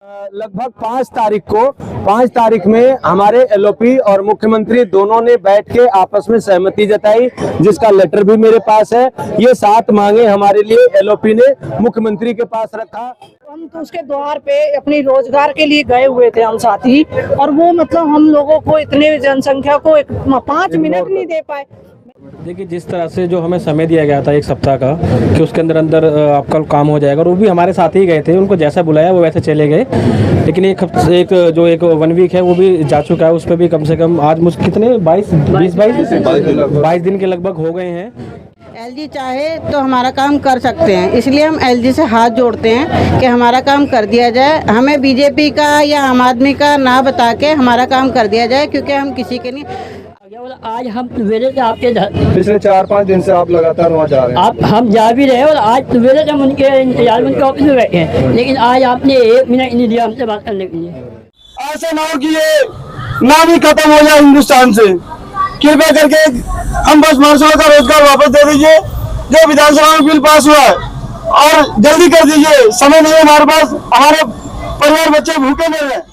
लगभग 5 तारीख में हमारे एलओपी और मुख्यमंत्री दोनों ने बैठ के आपस में सहमति जताई, जिसका लेटर भी मेरे पास है। ये 7 मांगे हमारे लिए एलओपी ने मुख्यमंत्री के पास रखा। हम तो उसके द्वार पे अपनी रोजगार के लिए गए हुए थे हम साथी, और वो मतलब हम लोगों को इतने जनसंख्या को 5 मिनट नहीं दे पाए। देखिए, जिस तरह से जो हमें समय दिया गया था 1 सप्ताह का कि उसके अंदर आपका काम हो जाएगा, और वो भी हमारे साथ ही गए थे, उनको जैसा बुलाया वो वैसे चले गए। लेकिन एक 1 वीक है वो भी जा चुका है, उस पर भी कम से कम आज मुझे कितने 22 दिन के लगभग हो गए हैं। एलजी चाहे तो हमारा काम कर सकते हैं, इसलिए हम एलजी से हाथ जोड़ते हैं कि हमारा काम कर दिया जाए। हमें बीजेपी का या आम आदमी का ना बता के हमारा काम कर दिया जाए, क्योंकि हम किसी के नहीं। आज हम सवेरे से आपके पिछले 4-5 दिन से आप लगातार वहाँ जा रहे हैं। हम जा भी रहे और आज सवेरे से हम उनके इंतजार में उनके ऑफिस में बैठे हैं, लेकिन आज आपने 1 मिनट नहीं दिया हमसे बात करने के लिए। ऐसा ना हो कि ये नाम ही खत्म हो जाए हिंदुस्तान से। कृपया करके हम बस मजदूरों का रोजगार वापस दे दीजिए। जो विधानसभा में बिल पास हुआ है और जल्दी कर दीजिए, समय नहीं है हमारे पास, हमारे परिवार बच्चे भूखे मर रहे हैं।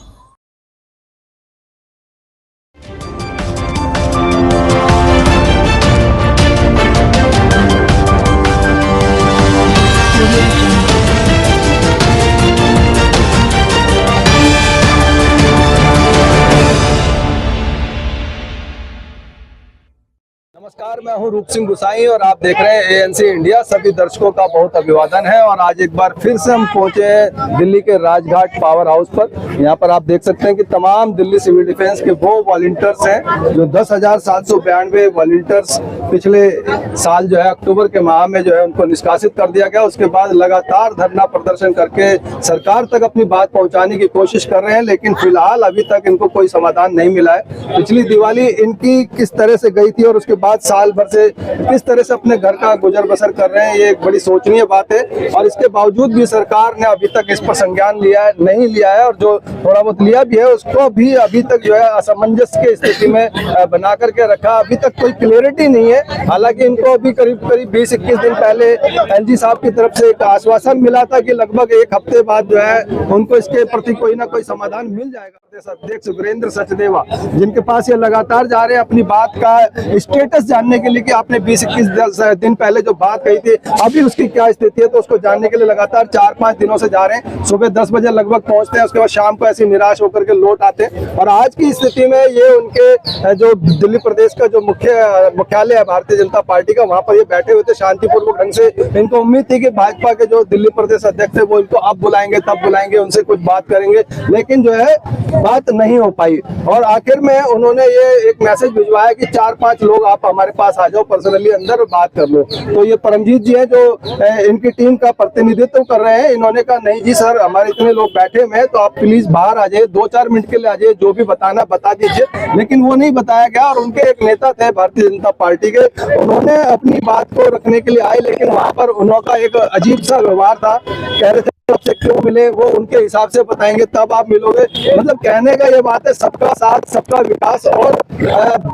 नमस्कार, मैं हूं रूप सिंह गुसाई और आप देख रहे हैं एएनसी इंडिया। सभी दर्शकों का बहुत अभिवादन है और आज एक बार फिर से हम पहुंचे हैं दिल्ली के राजघाट पावर हाउस पर। यहां पर आप देख सकते हैं कि तमाम दिल्ली सिविल डिफेंस के वो वॉलंटियर्स हैं जो 10,792 वॉलंटियर्स पिछले साल जो है अक्टूबर के माह में जो है उनको निष्कासित कर दिया गया। उसके बाद लगातार धरना प्रदर्शन करके सरकार तक अपनी बात पहुँचाने की कोशिश कर रहे हैं, लेकिन फिलहाल अभी तक इनको कोई समाधान नहीं मिला है। पिछली दिवाली इनकी किस तरह से गई थी और उसके बाद साल भर से किस तरह से अपने घर का गुजर बसर कर रहे हैं, ये एक बड़ी सोचनीय बात है। और इसके बावजूद भी सरकार ने अभी तक इस पर संज्ञान नहीं लिया है, और जो थोड़ा बहुत लिया भी है उसको भी अभी तक जो है असमंजस की स्थिति में बना करके रखा। अभी तक कोई क्लियरिटी नहीं है। हालांकि इनको अभी करीब 20-21 दिन पहले एलजी साहब की तरफ से एक आश्वासन मिला था कि लगभग 1 हफ्ते बाद जो है उनको इसके प्रति कोई ना कोई समाधान मिल जाएगा। अध्यक्ष सुरेंद्र सचदेवा, जिनके पास ये लगातार जा रहे हैं अपनी बात का स्टेटस जानने के लिए कि आपने 20-21 दिन पहले जो बात कही थी अभी उसकी क्या स्थिति है, तो उसको जानने के लिए लगातार 4-5 दिनों से जा रहे हैं। सुबह 10 बजे लगभग पहुंचते हैं, उसके बाद शाम को ऐसी निराश होकर के लौट आते हैं। और आज की स्थिति में ये उनके जो दिल्ली प्रदेश का जो मुख्यालय है भारतीय जनता पार्टी का, वहां पर ये बैठे हुए थे शांतिपूर्वक ढंग से। इनको उम्मीद थी कि भाजपा के जो दिल्ली प्रदेश अध्यक्ष है वो इनको अब बुलाएंगे तब बुलाएंगे, उनसे कुछ बात करेंगे, लेकिन जो है बात नहीं हो पाई। और आखिर में उन्होंने ये एक मैसेज भिजवाया कि 4-5 लोग आप हमारे पास आ जाओ, पर्सनली अंदर बात कर लो। तो ये परमजीत जी हैं जो इनकी टीम का प्रतिनिधित्व कर रहे हैं। इन्होंने कहा नहीं जी सर, हमारे इतने लोग बैठे हुए हैं, तो आप प्लीज बाहर आ जाइए, 2-4 मिनट के लिए आ जाइए, जो भी बताना बता दीजिए। लेकिन वो नहीं बताया गया। और उनके एक नेता थे भारतीय जनता पार्टी के, उन्होंने अपनी बात को रखने के लिए आए, लेकिन वहां पर उनका एक अजीब सा व्यवहार था। कह रहे थे आपसे क्यों मिले, वो उनके हिसाब से बताएंगे तब आप मिलोगे। मतलब कहने का ये बात है, सबका साथ सबका विकास। और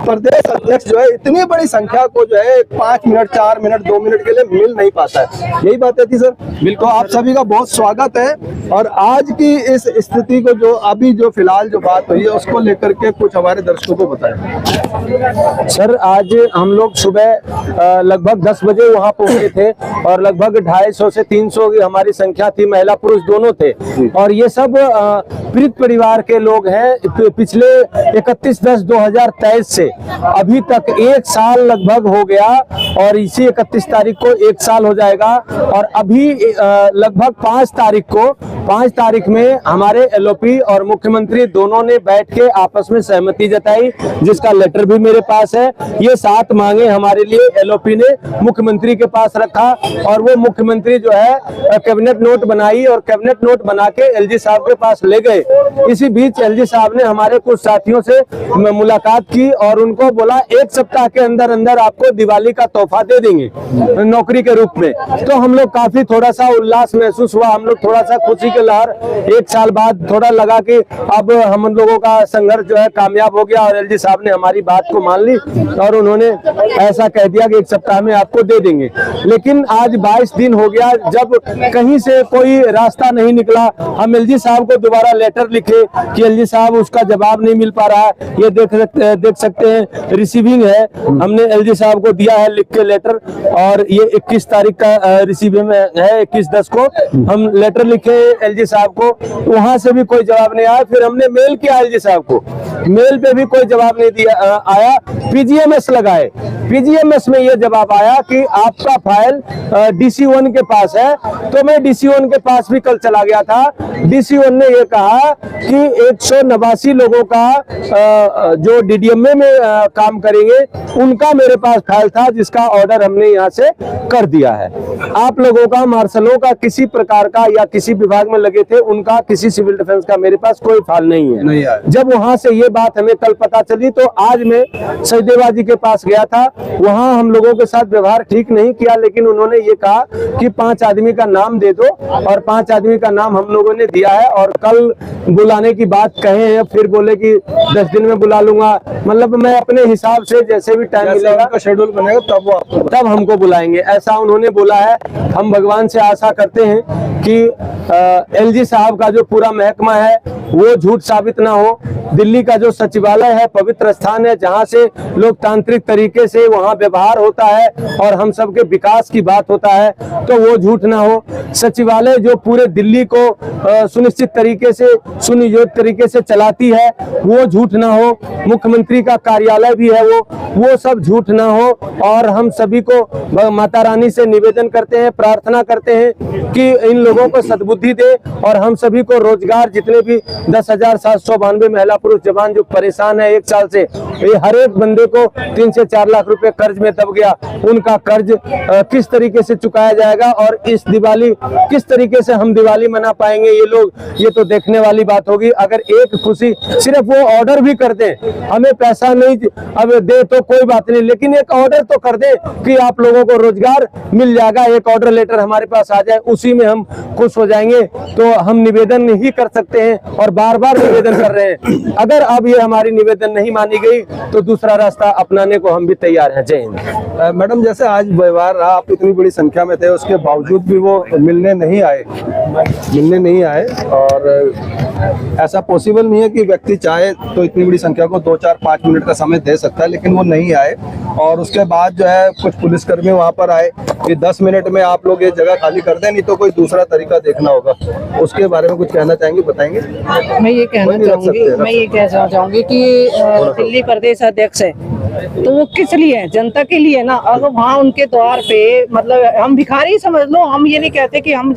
प्रदेश अध्यक्ष जो है इतनी बड़ी संख्या को जो है 5 मिनट 4 मिनट 2 मिनट के लिए मिल नहीं पाता है। यही बात है थी सर। बिल्कुल, आप सभी का बहुत स्वागत है। और आज की इस स्थिति को जो अभी जो फिलहाल जो बात हुई है उसको लेकर के कुछ हमारे दर्शकों को बताएं। सर, आज हम लोग सुबह लगभग 10 बजे वहाँ पहुंचे थे और लगभग 250 से 300 की हमारी संख्या थी, महिला पुरुष दोनों थे। और ये सब पीड़ित परिवार के लोग हैं। पिछले 31/10/2023 से अभी तक 1 साल लगभग हो गया और इसी 31 तारीख को 1 साल हो जाएगा। और अभी लगभग 5 तारीख में हमारे एलओपी और मुख्यमंत्री दोनों ने बैठ के आपस में सहमति जताई, जिसका लेटर भी मेरे पास है। ये 7 मांगे हमारे लिए एलओपी ने मुख्यमंत्री के पास रखा और वो मुख्यमंत्री जो है कैबिनेट नोट बनाई और कैबिनेट नोट बना के एलजी साहब के पास ले गए। इसी बीच एलजी साहब ने हमारे कुछ साथियों से मुलाकात की और उनको बोला 1 सप्ताह के अंदर अंदर आपको दिवाली का तोहफा दे देंगे नौकरी के रूप में। तो हम लोग काफी थोड़ा सा उल्लास महसूस हुआ, हम लोग थोड़ा सा खुशी की लहर 1 साल बाद थोड़ा लगा कि अब हम लोगों का संघर्ष जो है कामयाब हो गया और एलजी साहब ने हमारी बात को मान ली और उन्होंने ऐसा कह दिया कि 1 सप्ताह में आपको दे देंगे। लेकिन आज 22 दिन हो गया, जब कहीं से कोई रास्ता नहीं निकला। हम एलजी साहब को दोबारा लेटर लिखे कि एलजी साहब उसका जवाब नहीं मिल पा रहा है। ये देख सकते हैं रिसीविंग है, हमने एलजी साहब को दिया है लिख के लेटर और ये 21 तारीख का रिसीविंग में है। 21/10 को हम लेटर लिखे एलजी साहब को, वहां से भी कोई जवाब नहीं आया। फिर हमने मेल किया एलजी साहब को, मेल पे भी कोई जवाब नहीं दिया आया। पीजीएमएस लगाए, पीजीएमएस में ये जवाब आया कि आपका फाइल DC1 के पास है। तो मैं DC1 के पास भी कल चला गया था। DC1 ने ये कहा कि 189 लोगों का जो DDMA में काम करेंगे उनका मेरे पास फाइल था, जिसका ऑर्डर हमने यहाँ से कर दिया है। आप लोगों का, मार्शलों का किसी प्रकार का या किसी विभाग में लगे थे उनका, किसी सिविल डिफेंस का मेरे पास कोई फाइल नहीं है। जब वहां से ये बात हमें कल पता चली तो आज मैं सचदेवा जी के पास गया था। वहां हम लोगों के साथ व्यवहार ठीक नहीं किया, लेकिन उन्होंने ये कहा कि 5 आदमी का नाम दे दो और 5 आदमी का नाम हम लोगों ने दिया है और कल बुलाने की बात कहे हैं। फिर बोले कि 10 दिन में बुला लूंगा। मतलब मैं अपने हिसाब से जैसे भी टाइम मिलेगा, शेड्यूल बनेगा तब हमको बुलाएंगे, ऐसा उन्होंने बोला है। हम भगवान से आशा करते हैं कि एलजी साहब का जो पूरा महकमा है वो झूठ साबित ना हो। दिल्ली का जो सचिवालय है पवित्र स्थान है, जहां से लोकतांत्रिक तरीके से वहां व्यवहार होता है और हम सबके विकास की बात होता है, तो वो झूठ ना हो। सचिवालय जो पूरे दिल्ली को सुनिश्चित तरीके से, सुनियोजित तरीके से चलाती है, वो झूठ ना हो। मुख्यमंत्री का कार्यालय भी है वो सब झूठ ना हो। और हम सभी को माता रानी से निवेदन करते हैं, प्रार्थना करते हैं कि इन लोगों को सद्बुद्धि दे और हम सभी को रोजगार, जितने भी 10,792 महिला पुरुष जवान जो परेशान है 1 साल से, ये हर एक बंदे को 3 से 4 लाख रुपए कर्ज में दब गया। उनका कर्ज किस तरीके से चुकाया जाएगा और इस दिवाली किस तरीके से हम दिवाली मना पाएंगे ये लोग, ये तो देखने वाली बात होगी। अगर एक खुशी सिर्फ वो ऑर्डर भी कर दे, हमें पैसा नहीं अब दे तो कोई बात नहीं, लेकिन एक ऑर्डर तो कर दे कि आप लोगों को रोजगार मिल जाएगा, एक ऑर्डर लेटर हमारे पास आ जाए, उसी में हम खुश हो जाएंगे। तो हम निवेदन ही कर सकते हैं और बार बार निवेदन कर रहे हैं। अगर अब ये हमारी निवेदन नहीं मानी गई तो दूसरा रास्ता अपनाने को हम भी तैयार हैं। जय हिंद। मैडम, जैसे आज व्यवहार रहा, आप इतनी बड़ी संख्या में थे, उसके बावजूद भी वो मिलने नहीं आए और ऐसा पॉसिबल नहीं है कि व्यक्ति चाहे तो इतनी बड़ी संख्या को 2, 4, 5 मिनट का समय दे सकता है, लेकिन वो नहीं आए। और उसके बाद जो है कुछ पुलिसकर्मी वहां पर आए कि 10 मिनट में आप लोग ये जगह खाली कर दें, नहीं तो कोई दूसरा तरीका देखना होगा। उसके बारे में कुछ कहना चाहेंगे, बताएंगे? मैं ये कहना चाहूंगी कि दिल्ली प्रदेश अध्यक्ष है तो वो किस लिए है? जनता के लिए ना। अगर वहाँ उनके द्वार पे, मतलब हम भिखारी समझ लो, हम ये नहीं कहते कि हम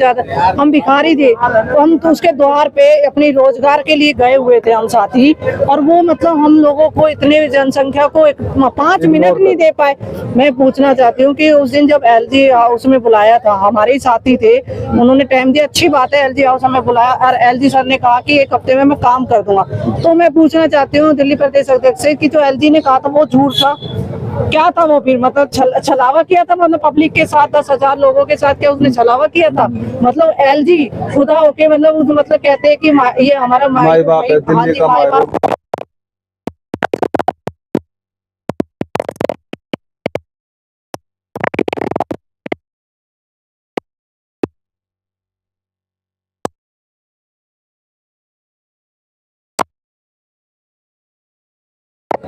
भिखारी थे, तो हम तो उसके द्वार पे अपनी रोजगार के लिए गए हुए थे हम साथी, और वो मतलब हम लोगों को, इतने जनसंख्या को 5 मिनट नहीं दे पाए। मैं पूछना चाहती हूँ कि उस दिन जब एलजी हाउस में बुलाया था, हमारे ही साथी थे, उन्होंने टाइम दिया, अच्छी बात है, एलजी हाउस हमें बुलाया और एलजी सर ने कहा कि 1 हफ्ते में मैं काम कर दूंगा। तो मैं पूछना चाहती हूँ दिल्ली प्रदेश अध्यक्ष से कि जो एलजी ने कहा था वो झूठ था, क्या था वो? फिर मतलब छलावा किया था, मतलब पब्लिक के साथ 10,000 लोगों के साथ क्या उसने छलावा किया था? मतलब एलजी खुदा होके मतलब कहते हैं कि ये हमारा माई बाप है, दिल्ली का माई बाप।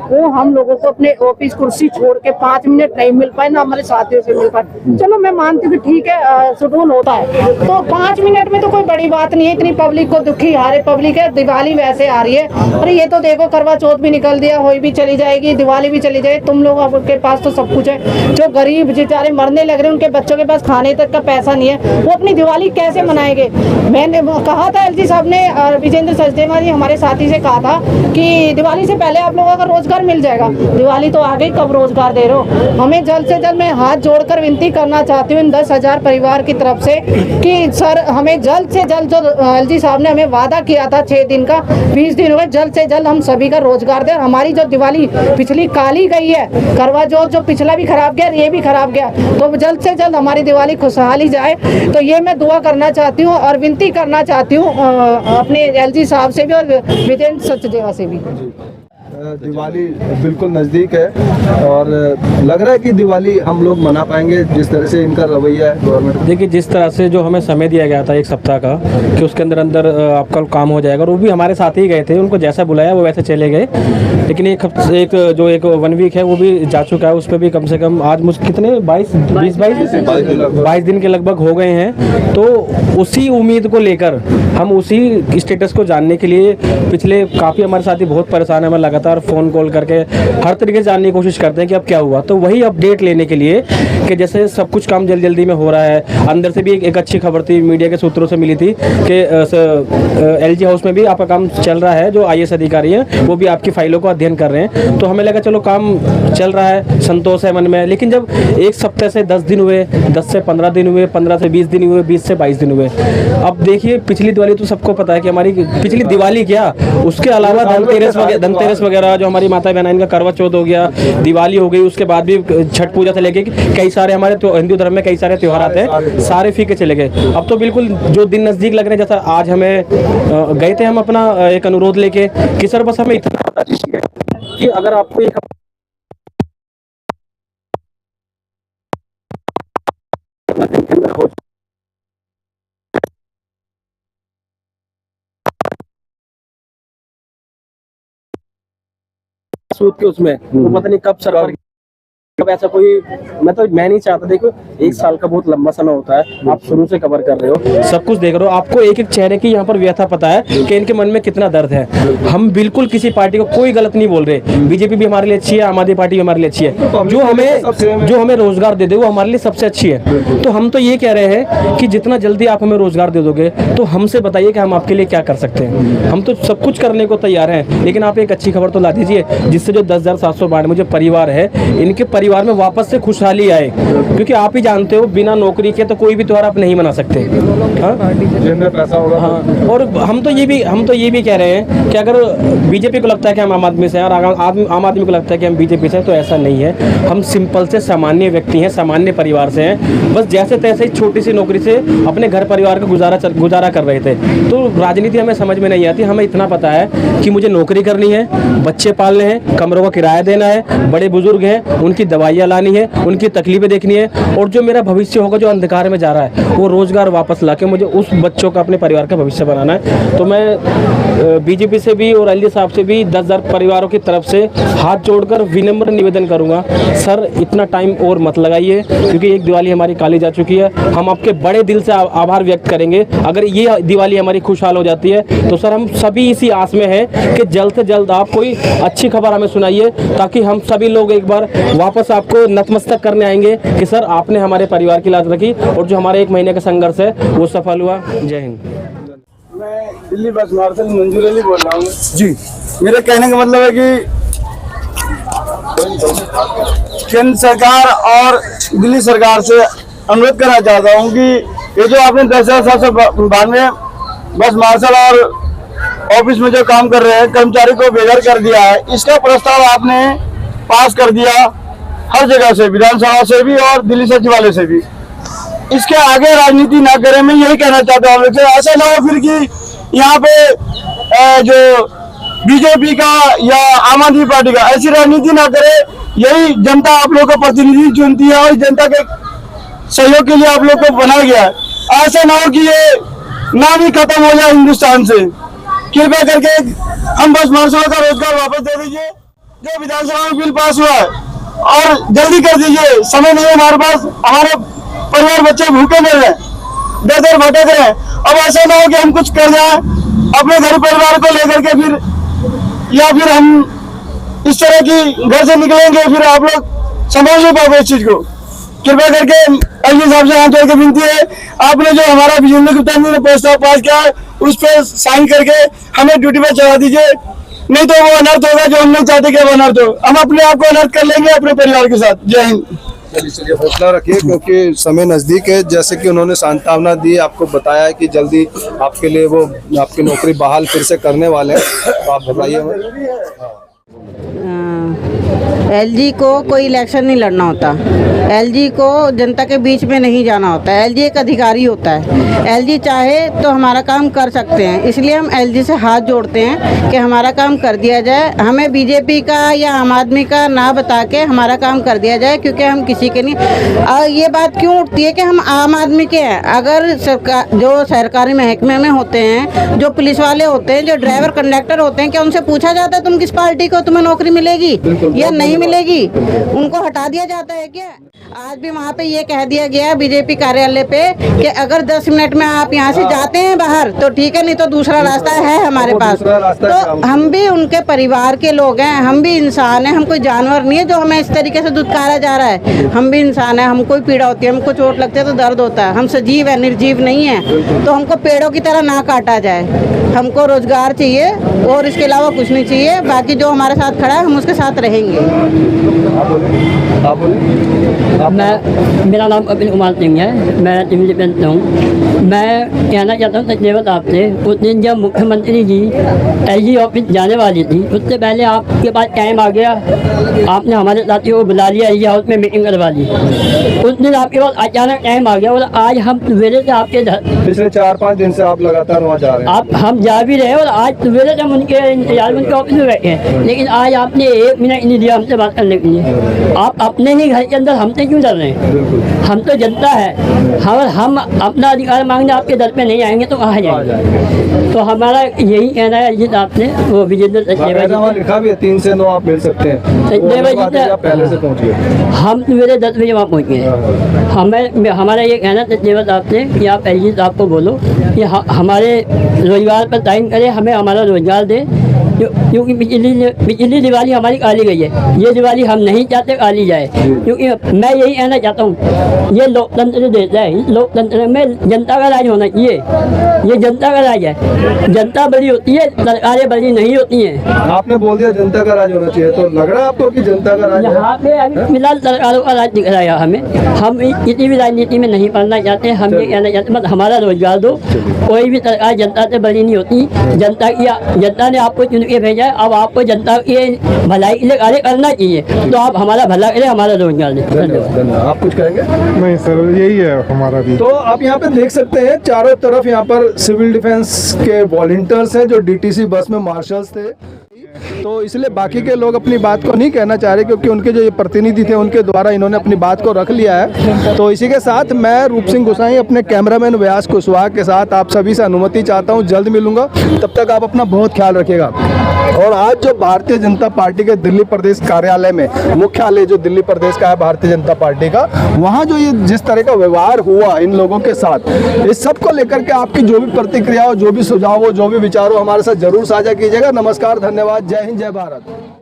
वो हम लोगों को अपने ऑफिस कुर्सी छोड़ के 5 मिनट नहीं मिल पाए, ना हमारे साथियों से मिल पाए। चलो मैं मानती हूँ कि ठीक है, शेड्यूल होता है, तो 5 मिनट में तो कोई बड़ी बात नहीं है। इतनी पब्लिक को दुखी हारे पब्लिक है, दिवाली वैसे आ रही है, और ये तो देखो करवा चौथ भी निकल दिया, होली भी चली जाएगी, दिवाली भी चली जाएगी। तुम लोग के पास तो सब कुछ है। जो गरीब बेचारे मरने लग रहे हैं, उनके बच्चों के पास खाने तक का पैसा नहीं है, वो अपनी दिवाली कैसे मनाएंगे? मैंने कहा था, एलजी साहब ने, विजेंद्र सचदेवा जी हमारे साथी से कहा था कि दिवाली से पहले आप लोगों का रोजगार मिल जाएगा। दिवाली तो आ गई, कब रोजगार दे रहे हो? हमें जल्द से जल्द, मैं हाथ जोड़कर विनती करना चाहती हूँ इन 10,000 परिवार की तरफ से कि सर हमें जल्द से जल्द, जो एलजी साहब ने हमें वादा किया था 6 दिन का, 20 दिन हुए, जल्द से जल्द हम सभी का रोजगार दें। हमारी जो दिवाली पिछली काली गई है, करवा चौथ जो पिछला भी खराब गया, ये भी खराब गया, तो जल्द से जल्द हमारी दिवाली खुशहाली जाए। तो ये मैं दुआ करना चाहती हूँ और विनती करना चाहती हूँ अपने एलजी साहब से भी और विजेंद्र सचदेवा से भी। दिवाली बिल्कुल नज़दीक है और लग रहा है कि दिवाली हम लोग मना पाएंगे जिस तरह से इनका रवैया है गवर्नमेंट। देखिए, जिस तरह से जो हमें समय दिया गया था 1 सप्ताह का कि उसके अंदर अंदर आपका काम हो जाएगा, और वो भी हमारे साथ ही गए थे, उनको जैसा बुलाया वो वैसे चले गए। लेकिन एक 1 वीक है वो भी जा चुका है, उस पर भी कम से कम आज मुझे कितने 22 दिन के लगभग हो गए हैं। तो उसी उम्मीद को लेकर हम उसी स्टेटस को जानने के लिए पिछले काफ़ी हमारे साथी बहुत परेशान है, हमें लगातार फ़ोन कॉल करके हर तरीके से जानने की कोशिश करते हैं कि अब क्या हुआ। तो वही अपडेट लेने के लिए कि जैसे सब कुछ काम जल्दी में हो रहा है। अंदर से भी एक अच्छी खबर थी, मीडिया के सूत्रों से मिली थी कि एलजी हाउस में भी आपका काम चल रहा है, जो IAS अधिकारी हैं वो भी आपकी फाइलों को अध्ययन कर रहे हैं। तो हमें लगा चलो काम चल रहा है, संतोष है मन में। लेकिन जब 1 सप्ताह से 10 दिन हुए, 10 से 15 दिन हुए, 15 से 20 दिन हुए, 20 से 22 दिन हुए। अब देखिए, पिछली दिवाली तो सबको पता है कि हमारी पिछली दिवाली क्या, उसके अलावा धनतेरस वगैरह जो हमारी माता बहन का करवा चौथ हो गया, दिवाली हो गई, उसके बाद भी छठ पूजा से लेके कई सारे हमारे तो हिंदू धर्म में कई सारे त्यौहार आते हैं, सारे फीके चले गए। अब तो बिल्कुल जो दिन नज़दीक लग रहे हैं, जैसा आज हमें गए थे हम अपना एक अनुरोध लेके कि सर बस हमें इतना बता दीजिए कि अगर आपको एक सूद के उसमें तो पता नहीं कब सरकार कब ऐसा कोई, मैं नहीं चाहता। देखो 1 साल का बहुत लंबा समय होता है, आप शुरू से कवर कर रहे हो, सब कुछ देख रहे हो, आपको एक चेहरे की यहाँ पर व्यथा पता है कि इनके मन में कितना दर्द है। हम बिल्कुल किसी पार्टी को कोई गलत नहीं बोल रहे, बीजेपी भी हमारे लिए अच्छी है, आम आदमी पार्टी भी हमारे लिए अच्छी है, जो हमें रोजगार दे दे वो हमारे लिए सबसे अच्छी है। तो हम तो ये कह रहे हैं कि जितना जल्दी आप हमें रोजगार दे दोगे तो हमसे बताइए कि हम आपके लिए क्या कर सकते हैं। हम तो सब कुछ करने को तैयार हैं, लेकिन आप एक अच्छी खबर तो ला दीजिए जिससे जो 10,792 जो परिवार है, इनके परिवार में वापस से खुशहाली आए। क्योंकि आप ही जानते हो बिना नौकरी के तो कोई भी त्योहार आप नहीं मना सकते। पैसा होगा। हाँ, और हम तो ये भी कह रहे हैं कि अगर बीजेपी को लगता है कि हम आम आदमी से हैं और आम आदमी को लगता है कि हम बीजेपी से हैं, तो ऐसा नहीं है। हम सिंपल से सामान्य व्यक्ति हैं, सामान्य परिवार से हैं, बस जैसे तैसे ही छोटी सी नौकरी से अपने घर परिवार का गुजारा कर रहे थे। तो राजनीति हमें समझ में नहीं आती। हमें इतना पता है कि मुझे नौकरी करनी है, बच्चे पालने हैं, कमरों का किराया देना है, बड़े बुजुर्ग हैं उनकी दवाइयाँ लानी है, उनकी तकलीफें देखनी है, और जो मेरा भविष्य होगा जो अंधकार में जा रहा है वो रोजगार वापस लाके मुझे उस बच्चों का, अपने परिवार का भविष्य बनाना है। तो मैं बीजेपी से भी और एलजी साहब से भी 10,000 परिवारों की तरफ से हाथ जोड़कर विनम्र निवेदन करूंगा, सर इतना टाइम और मत लगाइए, क्योंकि एक दिवाली हमारी काली जा चुकी है। हम आपके बड़े दिल से आभार व्यक्त करेंगे। अगर ये दिवाली हमारी खुशहाल हो जाती है तो सर हम सभी इसी आस में हैं कि जल्द से जल्द आप कोई अच्छी खबर हमें सुनाइए, ताकि हम सभी लोग एक बार वापस आपको नतमस्तक करने आएंगे कि सर आपने हमारे परिवार की लाज रखी और जो हमारे 1 महीने का संघर्ष है वो सफल हुआ। जय हिंद। मैं दिल्ली बस मार्शल मंजूर अली बोल रहा हूँ जी। मेरे कहने का मतलब है कि केंद्र सरकार और दिल्ली सरकार से अनुरोध करना चाहता हूँ कि ये जो आपने 10,792 बस मार्शल और ऑफिस में जो काम कर रहे हैं कर्मचारी को बेघर कर दिया है, इसका प्रस्ताव आपने पास कर दिया हर जगह से, विधानसभा से भी और दिल्ली सचिवालय से भी। इसके आगे राजनीति ना करें, मैं यही कहना चाहता हूँ। ऐसा ना हो फिर कि यहाँ पे जो बीजेपी का या आम आदमी पार्टी का ऐसी राजनीति ना करे। यही जनता आप लोग का प्रतिनिधि चुनती है और जनता के सहयोग के लिए आप लोग को बनाया गया है। ऐसा ना हो कि ये नाम ही खत्म हो जाए हिंदुस्तान से। कृपया करके हम बस मार्शलों का रोजगार वापस दे दीजिए। जो विधानसभा में बिल पास हुआ है और जल्दी कर दीजिए, समय नहीं है हमारे पास। हमारे परिवार बच्चे भूखे मर रहे, दर भटक रहे। अब ऐसा ना हो कि हम कुछ कर जाए अपने घर परिवार को लेकर के, फिर या फिर हम इस तरह की घर से निकलेंगे, फिर आप लोग समझ नहीं पाओगे इस चीज को। कृपया करके एलजी साहब से हाथ जोड़ के विनती है, आपने जो हमारा बिजली गुप्ता ने प्रस्ताव पास किया है उस पर साइन करके हमें ड्यूटी पर चढ़ा दीजिए। नहीं तो वो अनर्थ होगा जो हम नहीं चाहते कि वो अनर्थ हो। हम अपने आप को अनर्थ कर लेंगे अपने परिवार के साथ। जय हिंद। चलिए हौसला रखिए क्योंकि समय नजदीक है। जैसे कि उन्होंने सांत्वना दी, आपको बताया है कि जल्दी आपके लिए वो आपकी नौकरी बहाल फिर से करने वाले हैं। तो आप बताइए हमें। एलजी को कोई इलेक्शन नहीं लड़ना होता, एलजी को जनता के बीच में नहीं जाना होता है, एलजी एक अधिकारी होता है। एलजी चाहे तो हमारा काम कर सकते हैं, इसलिए हम एलजी से हाथ जोड़ते हैं कि हमारा काम कर दिया जाए। हमें बीजेपी का या आम आदमी का ना बता के हमारा काम कर दिया जाए, क्योंकि हम किसी के नहीं। और ये बात क्यों उठती है कि हम आम आदमी के हैं। अगर सरकार जो सरकारी महकमे में होते हैं, जो पुलिस वाले होते हैं, जो ड्राइवर कंडक्टर होते हैं, क्या उनसे पूछा जाता है तुम किस पार्टी को, तुम्हें नौकरी मिलेगी या नहीं मिलेगी? उनको हटा दिया जाता है क्या? आज भी वहाँ पे ये कह दिया गया बीजेपी कार्यालय पे कि अगर 10 मिनट में आप यहाँ से जाते हैं बाहर तो ठीक है, नहीं तो दूसरा रास्ता है हमारे पास। तो हम भी उनके परिवार के लोग हैं, हम भी इंसान हैं, हम कोई जानवर नहीं है जो हमें इस तरीके से दुत्कारा जा रहा है। हम भी इंसान है, हमको पीड़ा होती है, हमको चोट लगती है तो दर्द होता है। हम सजीव है, निर्जीव नहीं है। तो हमको पेड़ों की तरह ना काटा जाए। हमको रोजगार चाहिए और इसके अलावा कुछ नहीं चाहिए। बाकी जो हमारे साथ खड़ा है हम उसके साथ रहेंगे। आप बोले। मेरा नाम अबिन कुमार सिंह है, मैं सिविल डिफेंस हूँ। मैं कहना चाहता हूँ धन्यवाद आपसे। उस दिन जब मुख्यमंत्री जी एलजी ऑफिस जाने वाली थी, उससे पहले आपके पास टाइम आ गया, आपने हमारे साथियों को बुला लिया, एलजी हाउस में मीटिंग करवा ली। उस दिन आपके पास अचानक टाइम आ गया और आज हम सवेरे से आपके पिछले 4-5 दिन से आप लगातार वहाँ जा रहे हैं। आप हम जा भी रहे हैं और आज सवेरे से हम उनके इंतजार में उनके ऑफिस में बैठे हैं, लेकिन आज आपने 1 मिनट नहीं दिया हमसे बात करने के लिए। आप अपने ही घर के अंदर हमसे क्यों डर रहे हैं? हम तो जनता है, हम अपना अधिकार मांगने आपके दर पे नहीं आएंगे तो कहाँ जाएंगे? तो हमारा यही कहना है जिस आपने वो विजेंद्र लिखा भी है 3 से 9 आप मिल सकते हैं। पहले से पहुँचिए। हम सवेरे 10 बजे वहाँ पहुँच गए। हमें हमारा ये कहना धन्यवाद आपसे कि आप एलजी साहब को बोलो कि हमारे रोजगार पर टाइम करे, हमें हमारा रोजगार दे, क्योंकि पिछली दिवाली हमारी काली गई है। ये दिवाली हम नहीं चाहते काली जाए, क्योंकि मैं यही कहना चाहता हूँ ये लोकतंत्र देश है, लोकतंत्र में जनता का राज होना चाहिए। ये जनता का राज है, जनता बड़ी होती है, सरकारें बड़ी नहीं होती हैं। आपने बोल दिया जनता का राज होना चाहिए, तो लग रहा है आपको कि जनता का राज यहाँ पे अभी फिलहाल सरकारों का राज दिख रहा है हमें। हम किसी भी राजनीति में नहीं पढ़ना चाहते, हम ये कहना चाहते बस हमारा रोजगार दो। कोई भी सरकार जनता से बड़ी नहीं होती। जनता ने आपको चुन के भेजा है, अब आपको जनता की भलाई के लिए कार्य करना चाहिए। तो आप हमारा भला करें, हमारा रोजगार दें। धन्यवाद। आप कुछ कहेंगे? नहीं सर, यही है हमारा भी। तो आप यहाँ पे देख सकते हैं चारों तरफ यहाँ पर सिविल डिफेंस के वॉलंटियर्स हैं जो डीटीसी बस में मार्शल्स थे। तो इसलिए बाकी के लोग अपनी बात को नहीं कहना चाह रहे, क्योंकि उनके जो ये प्रतिनिधि थे उनके द्वारा इन्होंने अपनी बात को रख लिया है। तो इसी के साथ मैं रूप सिंह गोसाई अपने कैमरामैन व्यास कुशवाहा के साथ आप सभी से अनुमति चाहता हूँ। जल्द मिलूंगा, तब तक आप अपना बहुत ख्याल रखिएगा। और आज जो भारतीय जनता पार्टी के दिल्ली प्रदेश कार्यालय में, मुख्यालय जो दिल्ली प्रदेश का है भारतीय जनता पार्टी का, वहाँ जो ये जिस तरह का व्यवहार हुआ इन लोगों के साथ, इस सब को लेकर के आपकी जो भी प्रतिक्रिया हो, जो भी सुझाव हो, जो भी विचार हो, हमारे साथ जरूर साझा कीजिएगा। नमस्कार, धन्यवाद, जय हिंद, जय भारत।